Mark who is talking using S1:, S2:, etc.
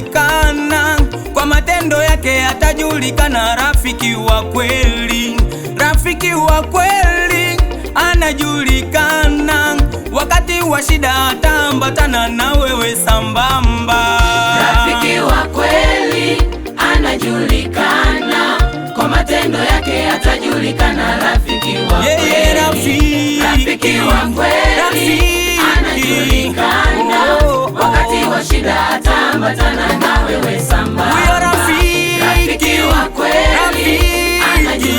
S1: anajulikana, kwa matendo yake atajulikana. Rafiki wa kweli, rafiki wa kweli anajulikana, wakati wa shida ataambatana na wewe sambamba.
S2: Rafiki wa kweli anajulikana, kwa matendo yake atajulikana. Rafiki wa kweli, rafiki wa kweli anajulikana, wakati wa shida ataambatana na wewe